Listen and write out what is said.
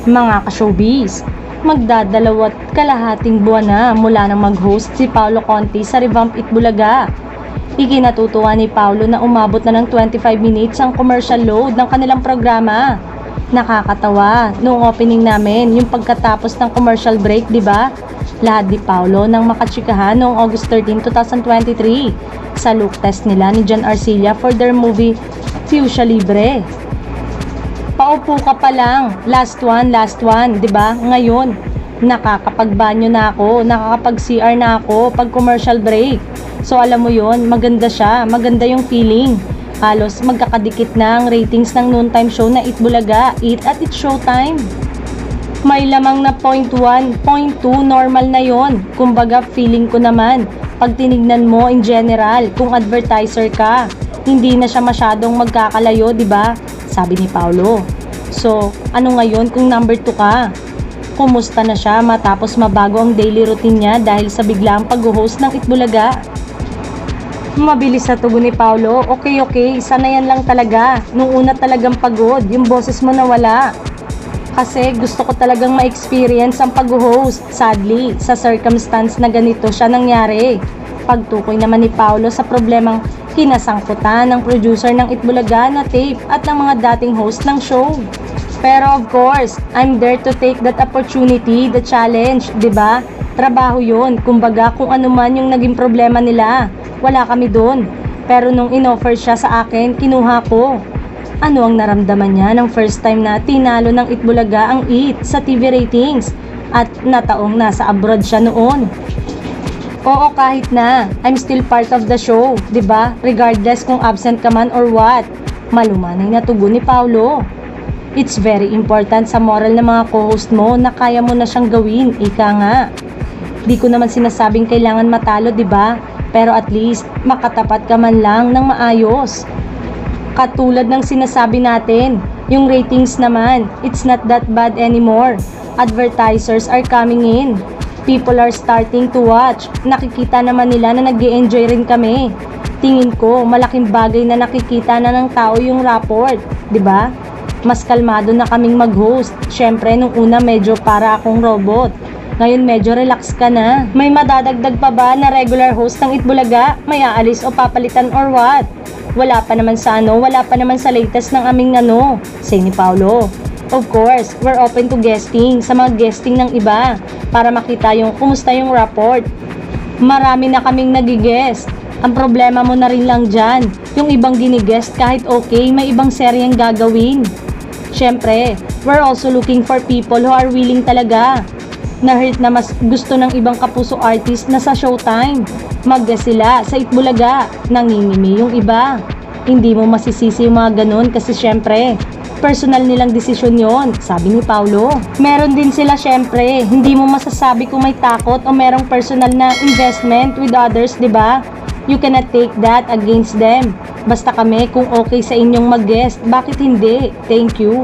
Mga ka-showbiz, magdadalawat kalahating buwan na mula nang mag-host si Paolo Conti sa Revamp Itbulaga. Ikinatutuwa ni Paolo na umabot na ng 25 minutes ang commercial load ng kanilang programa. Nakakatawa, noong opening namin, yung pagkatapos ng commercial break, di ba? Lahat ni Paolo nang makatsikahan noong August 13, 2023 sa look test nila ni John Arcilla for their movie Fuchsia Libre. Paupo ka pa lang, last one, di ba? Ngayon, nakakapagbanyo na ako, nakakapag-CR na ako pag commercial break. So alam mo yon, maganda siya, maganda yung feeling. Halos magkakadikit na ang ratings ng noontime show na Itbulaga, Eat at It's Showtime. May lamang na 0.1, 0.2, normal na yon. Kumbaga feeling ko naman, pag tinignan mo in general, kung advertiser ka, hindi na siya masyadong magkakalayo, di ba? Sabi ni Paolo. So, ano ngayon kung number 2 ka? Kumusta na siya matapos mabago ang daily routine niya dahil sa biglang pag-host ng Itbulaga? Mabilis sa tugon ni Paolo. Okay, sana yan lang talaga. Nung una talagang pagod, yung boses mo nawala. Kasi gusto ko talagang ma-experience ang pag-host. Sadly, sa circumstance na ganito siya nangyari. Pagtukoy naman ni Paolo sa problemang kinasangkutan ng producer ng Itbulaga na tape at ng mga dating host ng show. Pero of course, I'm there to take that opportunity, the challenge, di ba? Trabaho yun. Kumbaga kung ano man yung naging problema nila, wala kami doon. Pero nung inoffer siya sa akin, kinuha ko. Ano ang naramdaman niya nang first time na tinalo ng Itbulaga ang Eat sa TV ratings at nataong nasa abroad siya noon? Oo, kahit na, I'm still part of the show, di ba? Regardless kung absent ka man or what. Malumanay na tugon ni Paolo. It's very important sa moral ng mga co-host mo na kaya mo na siyang gawin, ika nga. Di ko naman sinasabing kailangan matalo, di ba? Pero at least, makatapat ka man lang ng maayos. Katulad ng sinasabi natin, yung ratings naman, it's not that bad anymore. Advertisers are coming in. People are starting to watch. Nakikita naman nila na nag-e-enjoy rin kami. Tingin ko, malaking bagay na nakikita na ng tao yung rapport, di ba? Mas kalmado na kaming mag-host. Syempre, nung una medyo para akong robot. Ngayon medyo relax ka na. May madadagdag pa ba na regular host ng Itbulaga? May aalis o papalitan or what? Wala pa naman sa latest ng aming say ni Paolo. Of course, we're open to guesting sa mga guesting ng iba para makita yung kumusta yung rapport. Marami na kaming nagigest. Ang problema mo na rin lang dyan, yung ibang ginigest kahit okay, may ibang seryeng gagawin. Syempre, we're also looking for people who are willing talaga. Na-hurt na mas gusto ng ibang kapuso artist na sa Showtime. Mag-guest sila sa Itbulaga, nangingimi yung iba. Hindi mo masisisi yung mga ganun kasi syempre, personal nilang desisyon yon, sabi ni Paolo. Meron din sila syempre, hindi mo masasabi kung may takot o merong personal na investment with others, di ba? You cannot take that against them. Basta kami kung okay sa inyong mag-guest, bakit hindi? Thank you.